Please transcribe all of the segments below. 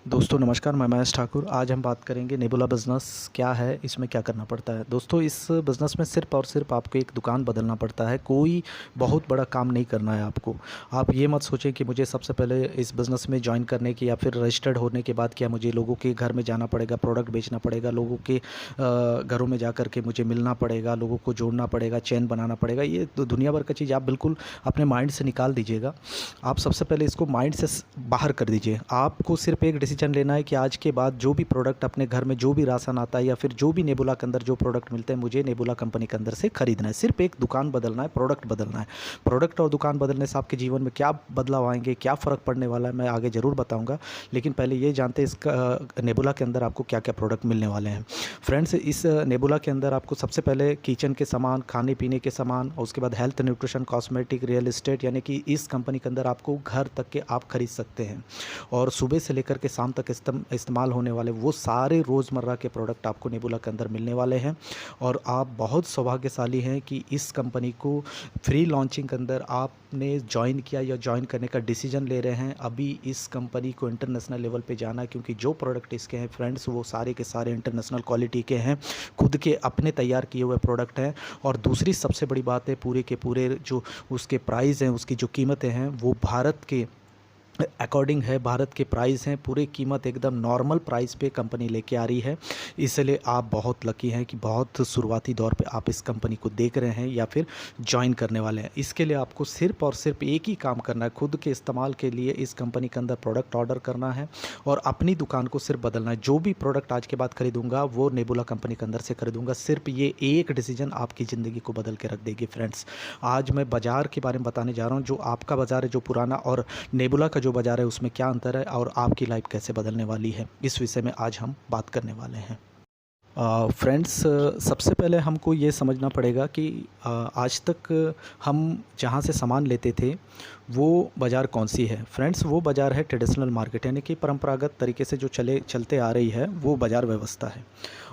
दोस्तों नमस्कार, मैं महेश ठाकुर। आज हम बात करेंगे नेबुला बिज़नेस क्या है, इसमें क्या करना पड़ता है। दोस्तों इस बिज़नेस में सिर्फ़ और सिर्फ आपको एक दुकान बदलना पड़ता है, कोई बहुत बड़ा काम नहीं करना है आपको। आप ये मत सोचें कि मुझे सबसे पहले इस बिज़नेस में जॉइन करने की या फिर रजिस्टर्ड होने के बाद क्या मुझे लोगों के घर में जाना पड़ेगा, प्रोडक्ट बेचना पड़ेगा, लोगों के घरों में जा कर के मुझे मिलना पड़ेगा, लोगों को जोड़ना पड़ेगा, चेन बनाना पड़ेगा। ये तो दुनिया भर का चीज़ आप बिल्कुल अपने माइंड से निकाल दीजिएगा। आप सबसे पहले इसको माइंड से बाहर कर दीजिए। आपको सिर्फ एक डिसीजन लेना है कि आज के बाद जो भी प्रोडक्ट अपने घर में, जो भी राशन आता है या फिर जो भी नेबुला के अंदर जो प्रोडक्ट मिलते हैं, मुझे नेबुला कंपनी के अंदर से खरीदना है। सिर्फ एक दुकान बदलना है, प्रोडक्ट बदलना है। प्रोडक्ट और दुकान बदलने से आपके जीवन में क्या बदलाव आएंगे, क्या फ़र्क पड़ने वाला है, मैं आगे ज़रूर बताऊँगा। लेकिन पहले ये जानते हैं इसका नेबुला के अंदर आपको क्या क्या प्रोडक्ट मिलने वाले हैं। फ्रेंड्स, इस नेबुला के अंदर आपको सबसे पहले किचन के सामान, खाने पीने के सामान और उसके बाद health, nutrition, cosmetic, real estate, यानी कि इस कंपनी के अंदर आपको घर तक के आप खरीद सकते हैं। और सुबह से लेकर के शाम तक इस्तेमाल होने वाले वो सारे रोज़मर्रा के प्रोडक्ट आपको नेबुला के अंदर मिलने वाले हैं। और आप बहुत सौभाग्यशाली हैं कि इस कंपनी को फ्री लॉन्चिंग के अंदर आपने ज्वाइन किया या ज्वाइन करने का डिसीजन ले रहे हैं। अभी इस कंपनी को इंटरनेशनल लेवल पे जाना है, क्योंकि जो प्रोडक्ट इसके हैं फ्रेंड्स, वो सारे के सारे इंटरनेशनल क्वालिटी के हैं, खुद के अपने तैयार किए हुए प्रोडक्ट हैं। और दूसरी सबसे बड़ी बात है, पूरे के पूरे जो उसके प्राइस हैं, उसकी जो कीमतें हैं, वो भारत के अकॉर्डिंग है, भारत के प्राइस हैं। पूरी कीमत एकदम नॉर्मल प्राइस पे कंपनी लेके आ रही है। इसलिए आप बहुत लकी हैं कि बहुत शुरुआती दौर पे आप इस कंपनी को देख रहे हैं या फिर ज्वाइन करने वाले हैं। इसके लिए आपको सिर्फ और सिर्फ एक ही काम करना है, खुद के इस्तेमाल के लिए इस कंपनी के अंदर प्रोडक्ट ऑर्डर करना है और अपनी दुकान को सिर्फ बदलना है। जो भी प्रोडक्ट आज के बाद खरीदूंगा वो नेबुला कंपनी के अंदर से खरीदूंगा। सिर्फ ये एक डिसीजन आपकी ज़िंदगी को बदल के रख देगी। फ्रेंड्स, आज मैं बाज़ार के बारे में बताने जा रहा हूँ, जो आपका बाज़ार है, जो पुराना, और नेबुला का जो बाज़ार है उसमें क्या अंतर है और आपकी लाइफ कैसे बदलने वाली है, इस विषय में आज हम बात करने वाले हैं। फ्रेंड्स, सबसे पहले हमको ये समझना पड़ेगा कि आज तक हम जहाँ से सामान लेते थे वो बाज़ार कौन सी है। फ्रेंड्स, वो बाज़ार है ट्रेडिशनल मार्केट, यानी कि परंपरागत तरीके से जो चलते आ रही है वो बाज़ार व्यवस्था है।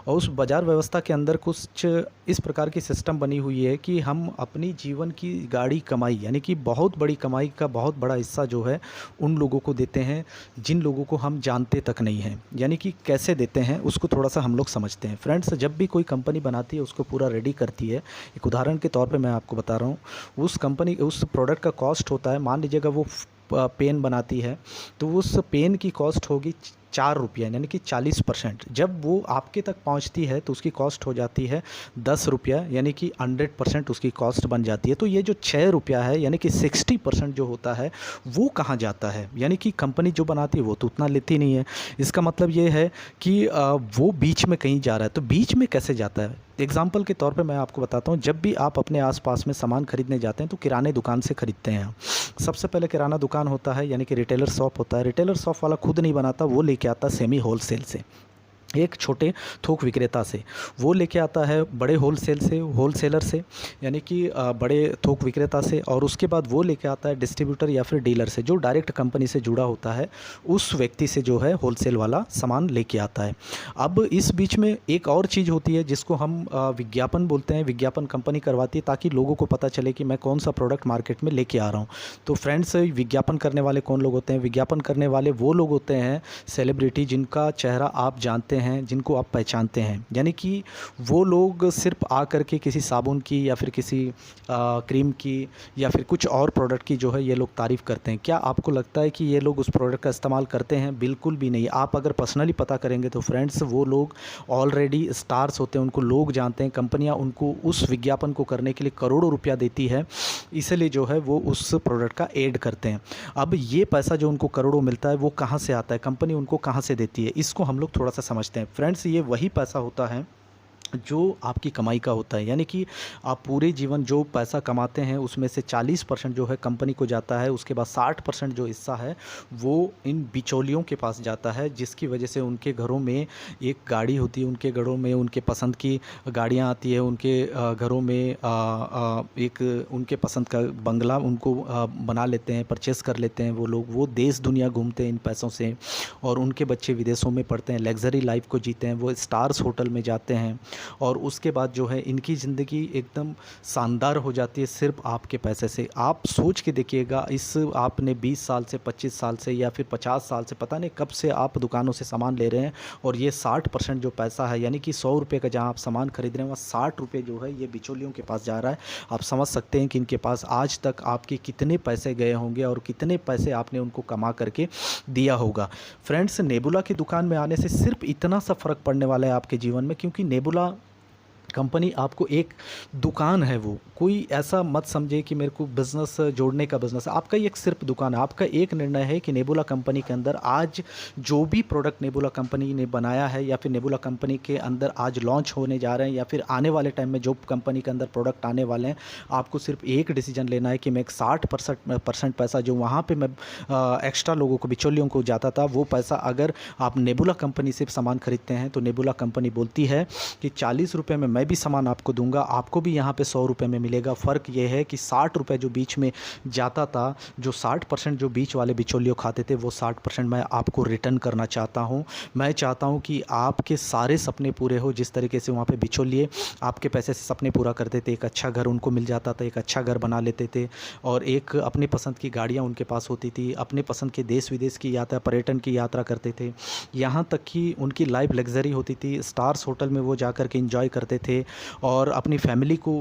और उस बाज़ार व्यवस्था के अंदर कुछ इस प्रकार की सिस्टम बनी हुई है कि हम अपनी जीवन की गाढ़ी कमाई, यानी कि बहुत बड़ी कमाई का बहुत बड़ा हिस्सा जो है उन लोगों को देते हैं जिन लोगों को हम जानते तक नहीं हैं। यानी कि कैसे देते हैं उसको थोड़ा सा हम लोग समझते हैं। फ्रेंड्स, जब भी कोई कंपनी बनाती है उसको पूरा रेडी करती है। एक उदाहरण के तौर पे मैं आपको बता रहा हूँ, उस कंपनी उस प्रोडक्ट का कॉस्ट होता है, मान लीजिएगा वो पेन बनाती है, तो उस पेन की कॉस्ट होगी 4 रुपया, यानी कि 40%। जब वो आपके तक पहुंचती है तो उसकी कॉस्ट हो जाती है 10 रुपया, यानी कि 100% उसकी कॉस्ट बन जाती है। तो ये जो 6 रुपया है, यानी कि 60% जो होता है वो कहाँ जाता है, यानी कि कंपनी जो बनाती है वो तो उतना लेती नहीं है। इसका मतलब ये है कि वो बीच में कहीं जा रहा है। तो बीच में कैसे जाता है, एग्जाम्पल के तौर पे मैं आपको बताता हूँ। जब भी आप अपने आसपास में सामान खरीदने जाते हैं तो किराने दुकान से खरीदते हैं। सबसे पहले किराना दुकान होता है, यानी कि रिटेलर शॉप होता है। रिटेलर शॉप वाला खुद नहीं बनाता, वो लेके आता सेमी होलसेल से, एक छोटे थोक विक्रेता से। वो लेके आता है बड़े होलसेलर से, यानी कि बड़े थोक विक्रेता से। और उसके बाद वो लेके आता है डिस्ट्रीब्यूटर या फिर डीलर से, जो डायरेक्ट कंपनी से जुड़ा होता है, उस व्यक्ति से जो है होलसेल वाला सामान लेके आता है। अब इस बीच में एक और चीज़ होती है जिसको हम विज्ञापन बोलते हैं। विज्ञापन कंपनी करवाती है ताकि लोगों को पता चले कि मैं कौन सा प्रोडक्ट मार्केट में लेके आ रहा हूँ। तो फ्रेंड्स, विज्ञापन करने वाले कौन लोग होते हैं? विज्ञापन करने वाले वो लोग होते हैं सेलिब्रिटी, जिनका चेहरा आप जानते हैं, जिनको आप पहचानते हैं। यानी कि वो लोग सिर्फ आ कर के किसी साबुन की या फिर किसी क्रीम की या फिर कुछ और प्रोडक्ट की जो है ये लोग तारीफ़ करते हैं। क्या आपको लगता है कि ये लोग उस प्रोडक्ट का इस्तेमाल करते हैं? बिल्कुल भी नहीं। आप अगर पर्सनली पता करेंगे तो फ्रेंड्स, वो लोग ऑलरेडी स्टार्स होते हैं, उनको लोग जानते हैं। कंपनियां उनको उस विज्ञापन को करने के लिए करोड़ों रुपया देती है, इसलिए जो है वो उस प्रोडक्ट का ऐड करते हैं। अब ये पैसा जो उनको करोड़ों मिलता है वो कहाँ से आता है, कंपनी उनको कहाँ से देती है, इसको हम लोग थोड़ा सा समझते हैं। फ्रेंड्स, ये वही पैसा होता है जो आपकी कमाई का होता है। यानी कि आप पूरे जीवन जो पैसा कमाते हैं उसमें से 40% जो है कंपनी को जाता है। उसके बाद 60% जो हिस्सा है वो इन बिचौलियों के पास जाता है, जिसकी वजह से उनके घरों में एक गाड़ी होती है, उनके घरों में उनके पसंद की गाड़ियाँ आती है, उनके घरों में एक उनके पसंद का बंगला उनको बना लेते हैं, परचेस कर लेते हैं वो लोग। वो देश दुनिया घूमते हैं इन पैसों से, और उनके बच्चे विदेशों में पढ़ते हैं, लग्जरी लाइफ को जीते हैं, वो स्टार्स होटल में जाते हैं। और उसके बाद जो है इनकी ज़िंदगी एकदम शानदार हो जाती है सिर्फ आपके पैसे से। आप सोच के देखिएगा, इस आपने 20 साल से, 25 साल से या फिर 50 साल से, पता नहीं कब से आप दुकानों से सामान ले रहे हैं, और ये 60% जो पैसा है, यानी कि 100 रुपये का जहाँ आप सामान खरीद रहे हैं वहाँ 60 रुपये जो है ये बिचौलियों के पास जा रहा है। आप समझ सकते हैं कि इनके पास आज तक आपके कितने पैसे गए होंगे और कितने पैसे आपने उनको कमा करके दिया होगा। फ्रेंड्स, नेबुला की दुकान में आने से सिर्फ इतना सा फ़र्क पड़ने वाला है आपके जीवन में, क्योंकि नेबुला कंपनी आपको एक दुकान है, वो कोई ऐसा मत समझे कि मेरे को बिज़नेस जोड़ने का बिज़नेस है। आपका ये एक सिर्फ दुकान है। आपका एक निर्णय है कि नेबुला कंपनी के अंदर आज जो भी प्रोडक्ट नेबुला कंपनी ने बनाया है या फिर नेबुला कंपनी के अंदर आज लॉन्च होने जा रहे हैं या फिर आने वाले टाइम में जो कंपनी के अंदर प्रोडक्ट आने वाले हैं, आपको सिर्फ एक डिसीजन लेना है कि मैं एक 60% पैसा जो वहाँ पर मैं एक्स्ट्रा लोगों को, बिचौलियों को जाता था, वो पैसा अगर आप नेबुला कंपनी से सामान खरीदते हैं तो नेबुला कंपनी बोलती है कि 40 रुपये में मैं भी सामान आपको दूंगा, आपको भी यहाँ पे 100 रुपये में मिलेगा। फ़र्क ये है कि 60 रुपये जो बीच में जाता था, जो 60% जो बीच वाले बिचौलियों खाते थे, वो 60% मैं आपको रिटर्न करना चाहता हूँ। मैं चाहता हूँ कि आपके सारे सपने पूरे हो। जिस तरीके से वहाँ पे बिचौलिए आपके पैसे से सपने पूरा करते थे, एक अच्छा घर उनको मिल जाता था, एक अच्छा घर बना लेते थे, और एक अपने पसंद की गाड़ियाँ उनके पास होती थी, अपने पसंद के देश विदेश की यात्रा, पर्यटन की यात्रा करते थे, यहाँ तक कि उनकी लाइफ लग्जरी होती थी। स्टार्स होटल में वो जा कर के इंजॉय करते थे और अपनी फैमिली को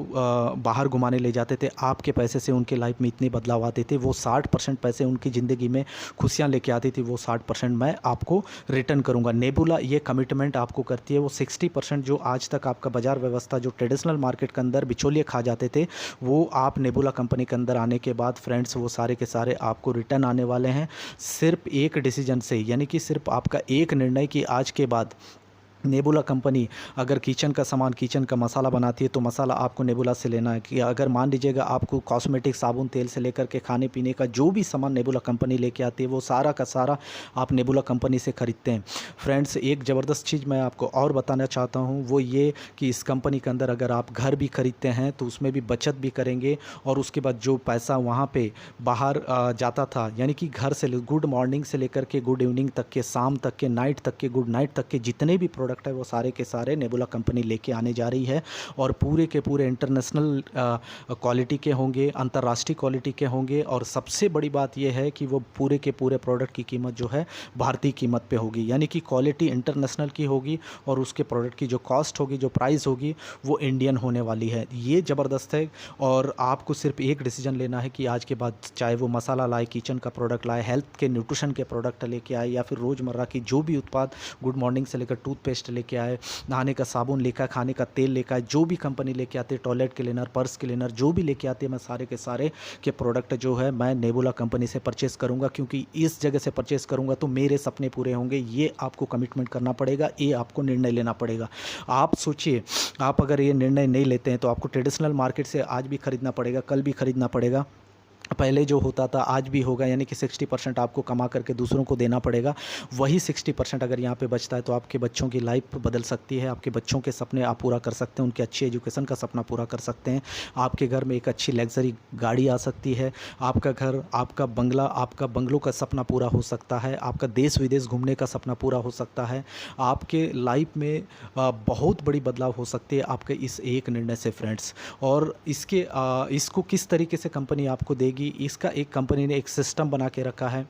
बाहर घुमाने ले जाते थे। आपके पैसे से उनके लाइफ में इतने बदलाव आते थे। वो 60% पैसे उनकी ज़िंदगी में खुशियाँ लेके आती थी, वो 60% मैं आपको रिटर्न करूँगा। नेबुला ये कमिटमेंट आपको करती है। वो 60% जो आज तक आपका बाज़ार व्यवस्था, जो ट्रेडिशनल मार्केट के अंदर बिचौलिए खा जाते थे, वो आप नेबुला कंपनी के अंदर आने के बाद फ्रेंड्स वो सारे के सारे आपको रिटर्न आने वाले हैं, सिर्फ एक डिसीजन से। यानी कि सिर्फ आपका एक निर्णय कि आज के बाद नेबुला कंपनी अगर किचन का सामान, किचन का मसाला बनाती है तो मसाला आपको नेबुला से लेना है। कि अगर मान लीजिएगा आपको कॉस्मेटिक, साबुन, तेल से लेकर के खाने पीने का जो भी सामान नेबुला कंपनी लेके आती है, वो सारा का सारा आप नेबुला कंपनी से ख़रीदते हैं। फ्रेंड्स, एक ज़बरदस्त चीज़ मैं आपको और बताना चाहता हूँ, वो ये कि इस कंपनी के अंदर अगर आप घर भी ख़रीदते हैं तो उसमें भी बचत भी करेंगे, और उसके बाद जो पैसा वहाँ पर बाहर जाता था, यानी कि घर से गुड मॉर्निंग से लेकर के गुड इवनिंग तक के, शाम तक के, नाइट तक के, गुड नाइट तक के जितने भी प्रोडक्ट है वो सारे के सारे नेबुला कंपनी लेके आने जा रही है, और पूरे के पूरे इंटरनेशनल क्वालिटी के होंगे, अंतर्राष्ट्रीय क्वालिटी के होंगे, और सबसे बड़ी बात यह है कि वो पूरे के पूरे प्रोडक्ट की कीमत जो है भारतीय कीमत पे होगी, यानी कि क्वालिटी इंटरनेशनल की होगी, और उसके प्रोडक्ट की जो कॉस्ट होगी, जो प्राइस होगी, वो इंडियन होने वाली है। ये ज़बरदस्त है। और आपको सिर्फ एक डिसीजन लेना है कि आज के बाद चाहे वो मसाला लाए, किचन का प्रोडक्ट लाए, हेल्थ के न्यूट्रिशन के प्रोडक्ट लेके आए, या फिर रोज़मर्रा की जो भी उत्पाद, गुड मॉर्निंग से लेकर टूथपेस्ट लेके आए, नहाने का साबुन लेकर, खाने का तेल लेकर आए, जो भी कंपनी लेके आते, टॉयलेट क्लीनर, पर्स क्लीनर, जो भी लेके आते हैं, मैं सारे के सारे के प्रोडक्ट जो है मैं नेबुला कंपनी से परचेज़ करूंगा, क्योंकि इस जगह से परचेज़ करूंगा तो मेरे सपने पूरे होंगे। ये आपको कमिटमेंट करना पड़ेगा, ये आपको निर्णय लेना पड़ेगा। आप सोचिए, आप अगर ये निर्णय नहीं लेते हैं तो आपको ट्रेडिशनल मार्केट से आज भी खरीदना पड़ेगा, कल भी खरीदना पड़ेगा, पहले जो होता था आज भी होगा, यानी कि 60% आपको कमा करके दूसरों को देना पड़ेगा। वही 60% अगर यहाँ पे बचता है तो आपके बच्चों की लाइफ बदल सकती है, आपके बच्चों के सपने आप पूरा कर सकते हैं, उनके अच्छी एजुकेशन का सपना पूरा कर सकते हैं, आपके घर में एक अच्छी लग्जरी गाड़ी आ सकती है, आपका घर, आपका बंगला, आपका बंगलों का सपना पूरा हो सकता है, आपका देश विदेश घूमने का सपना पूरा हो सकता है, आपके लाइफ में बहुत बड़ी बदलाव हो सकती है आपके इस एक निर्णय से फ्रेंड्स। और इसको किस तरीके से कंपनी आपको देगी, इसका एक कंपनी ने एक सिस्टम बना के रखा है।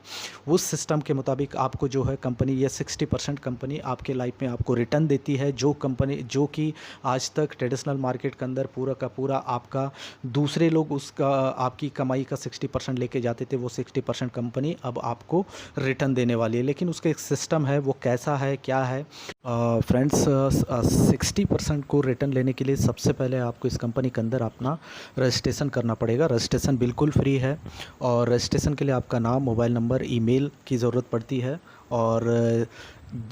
उस सिस्टम के मुताबिक आपको जो है कंपनी ये 60% कंपनी आपके लाइफ में आपको रिटर्न देती है। जो कंपनी, जो कि आज तक ट्रेडिशनल मार्केट के अंदर पूरा का पूरा आपका, दूसरे लोग उसका आपकी कमाई का 60% लेके जाते थे, वो 60% कंपनी अब आपको रिटर्न देने वाली है। लेकिन उसका एक सिस्टम है, वो कैसा है, क्या है फ्रेंड्स। 60% को रिटर्न लेने के लिए सबसे पहले आपको इस कंपनी के अंदर अपना रजिस्ट्रेशन करना पड़ेगा। रजिस्ट्रेशन बिल्कुल फ्री है, और रजिस्ट्रेशन के लिए आपका नाम, मोबाइल नंबर, ईमेल की ज़रूरत पड़ती है, और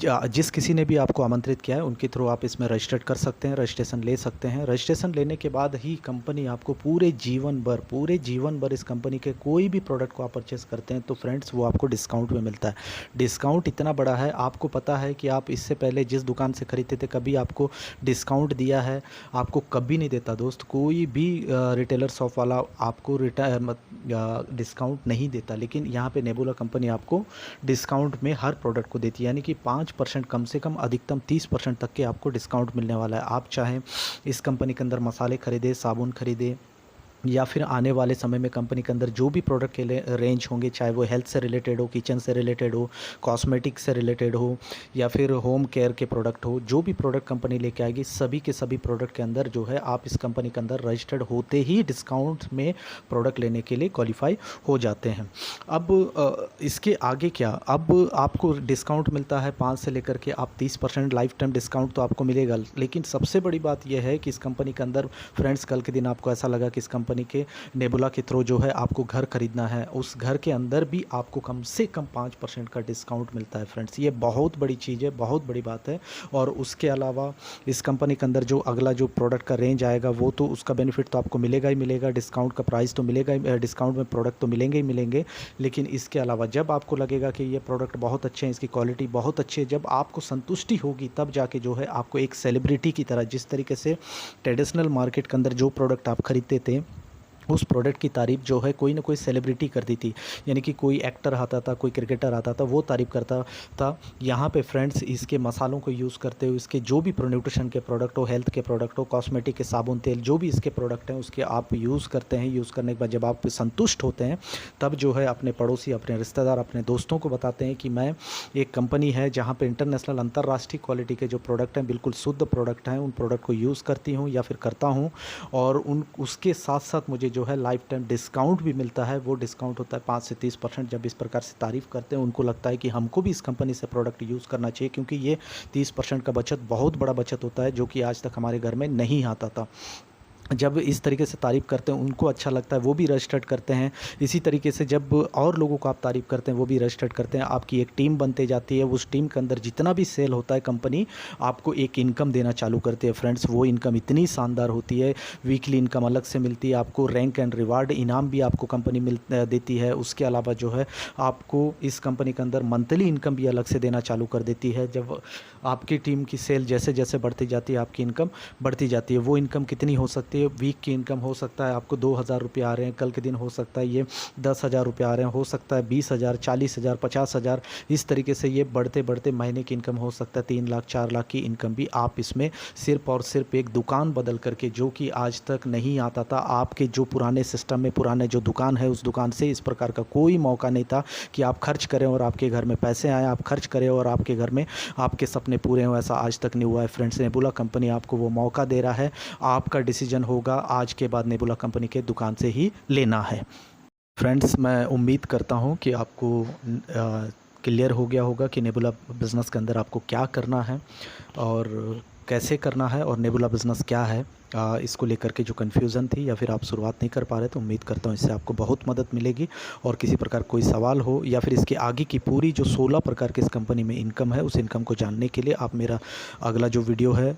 जिस किसी ने भी आपको आमंत्रित किया है उनके थ्रू आप इसमें रजिस्टर्ड कर सकते हैं, रजिस्ट्रेशन ले सकते हैं। रजिस्ट्रेशन लेने के बाद ही कंपनी आपको पूरे जीवन भर इस कंपनी के कोई भी प्रोडक्ट को आप परचेज़ करते हैं तो फ्रेंड्स वो आपको डिस्काउंट में मिलता है। डिस्काउंट इतना बड़ा है, आपको पता है कि आप इससे पहले जिस दुकान से ख़रीदते थे कभी आपको डिस्काउंट दिया है? आपको कभी नहीं देता दोस्त, कोई भी रिटेलर शॉप वाला आपको डिस्काउंट नहीं देता। लेकिन यहाँ पे नेबुला कंपनी आपको डिस्काउंट में हर प्रोडक्ट को देती है, यानी कि 5% कम से कम अधिकतम 30% तक के आपको डिस्काउंट मिलने वाला है। आप चाहें इस कंपनी के अंदर मसाले खरीदें, साबुन खरीदें, या फिर आने वाले समय में कंपनी के अंदर जो भी प्रोडक्ट के रेंज होंगे, चाहे वो हेल्थ से रिलेटेड हो, किचन से रिलेटेड हो, कॉस्मेटिक से रिलेटेड हो, या फिर होम केयर के प्रोडक्ट हो, जो भी प्रोडक्ट कंपनी लेके आएगी सभी के सभी प्रोडक्ट के अंदर जो है आप इस कंपनी के अंदर रजिस्टर्ड होते ही डिस्काउंट में प्रोडक्ट लेने के लिए क्वालिफाई हो जाते हैं। अब इसके आगे क्या, अब आपको डिस्काउंट मिलता है 5 से लेकर के आप 30% लाइफ टाइम डिस्काउंट तो आपको मिलेगा। लेकिन सबसे बड़ी बात यह है कि इस कंपनी के अंदर फ्रेंड्स, कल के दिन आपको ऐसा लगा कि इस कंपनी के नेबुला के थ्रू जो है आपको घर खरीदना है, उस घर के अंदर भी आपको कम से कम 5% का डिस्काउंट मिलता है फ्रेंड्स। ये बहुत बड़ी चीज़ है, बहुत बड़ी बात है। और उसके अलावा इस कंपनी के अंदर जो अगला जो प्रोडक्ट का रेंज आएगा वो तो उसका बेनिफिट तो आपको मिलेगा ही मिलेगा, डिस्काउंट का प्राइस तो मिलेगा ही, डिस्काउंट में प्रोडक्ट तो मिलेंगे ही मिलेंगे। लेकिन इसके अलावा जब आपको लगेगा कि ये प्रोडक्ट बहुत अच्छे हैं, इसकी क्वालिटी बहुत अच्छी है, जब आपको संतुष्टि होगी तब जाके जो है आपको एक सेलिब्रिटी की तरह, जिस तरीके से ट्रेडिशनल मार्केट के अंदर जो प्रोडक्ट आप खरीदते थे उस प्रोडक्ट की तारीफ़ जो है कोई ना कोई सेलिब्रिटी करती थी, यानी कि कोई एक्टर आता था, कोई क्रिकेटर आता था, वो तारीफ़ करता था। यहाँ पे फ्रेंड्स इसके मसालों को यूज़ करते हुए इसके जो भी न्यूट्रिशन के प्रोडक्ट हो, हेल्थ के प्रोडक्ट हो, कॉस्मेटिक के साबुन तेल, जो भी इसके प्रोडक्ट हैं उसके आप यूज़ करते हैं। यूज़ करने के बाद जब आप संतुष्ट होते हैं तब जो है अपने पड़ोसी, अपने रिश्तेदार, अपने दोस्तों को बताते हैं कि मैं एक कंपनी है जहाँ पर इंटरनेशनल अंतर्राष्ट्रीय क्वालिटी के जो प्रोडक्ट हैं, बिल्कुल शुद्ध प्रोडक्ट हैं, उन प्रोडक्ट को यूज़ करती हूँ या फिर करता हूँ। और उसके साथ साथ मुझे जो है लाइफ टाइम डिस्काउंट भी मिलता है। वो डिस्काउंट होता है 5 से 30%। जब इस प्रकार से तारीफ़ करते हैं उनको लगता है कि हमको भी इस कंपनी से प्रोडक्ट यूज़ करना चाहिए, क्योंकि ये 30% का बचत बहुत बड़ा बचत होता है जो कि आज तक हमारे घर में नहीं आता था। जब इस तरीके से तारीफ़ करते हैं उनको अच्छा लगता है, वो भी रजिस्टर्ड करते हैं। इसी तरीके से जब और लोगों को आप तारीफ़ करते हैं वो भी रजिस्टर्ड करते हैं। आपकी एक टीम बनते जाती है, उस टीम के अंदर जितना भी सेल होता है कंपनी आपको एक इनकम देना चालू करती है फ्रेंड्स। वो इनकम इतनी शानदार होती है, वीकली इनकम अलग से मिलती है आपको, रैंक एंड रिवार्ड इनाम भी आपको कंपनी देती है। उसके अलावा जो है आपको इस कंपनी के अंदर मंथली इनकम भी अलग से देना चालू कर देती है। जब आपकी टीम की सेल जैसे जैसे बढ़ती जाती है आपकी इनकम बढ़ती जाती है। वो इनकम कितनी हो सकती है, वीक की इनकम हो सकता है आपको 2,000 रुपये आ रहे हैं, कल के दिन हो सकता है ये 10,000 रुपये आ रहे हैं, हो सकता है 20,000, 40,000, 50,000। इस तरीके से ये बढ़ते बढ़ते महीने की इनकम हो सकता है 3 लाख 4 लाख की इनकम भी आप इसमें सिर्फ और सिर्फ एक दुकान बदल करके, जो कि आज तक नहीं आता था आपके जो पुराने सिस्टम में, पुराने जो दुकान है उस दुकान से इस प्रकार का कोई मौका नहीं था कि आप खर्च करें और आपके घर में पैसे आए, आप खर्च करें और आपके घर में आपके सपने पूरे हों। ऐसा आज तक नहीं हुआ है फ्रेंड्स। नेबुला कंपनी आपको वो मौका दे रहा है। आपका डिसीजन होगा आज के बाद नेबुला कंपनी के दुकान से ही लेना है। फ्रेंड्स, मैं उम्मीद करता हूँ कि आपको क्लियर हो गया होगा कि नेबुला बिज़नेस के अंदर आपको क्या करना है और कैसे करना है और नेबुला बिज़नेस क्या है। इसको लेकर के जो कन्फ्यूज़न थी या फिर आप शुरुआत नहीं कर पा रहे, तो उम्मीद करता हूँ इससे आपको बहुत मदद मिलेगी। और किसी प्रकार कोई सवाल हो या फिर इसके आगे की पूरी जो 16 प्रकार के इस कंपनी में इनकम है, उस इनकम को जानने के लिए आप मेरा अगला जो वीडियो है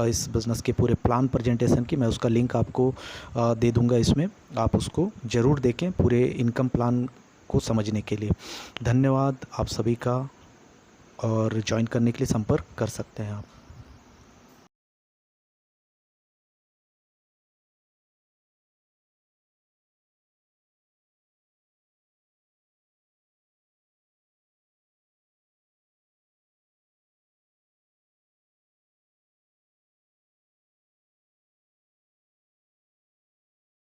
इस बिज़नेस के पूरे प्लान प्रेजेंटेशन की, मैं उसका लिंक आपको दे दूँगा। इसमें आप उसको ज़रूर देखें पूरे इनकम प्लान को समझने के लिए। धन्यवाद आप सभी का, और ज्वाइन करने के लिए संपर्क कर सकते हैं आप।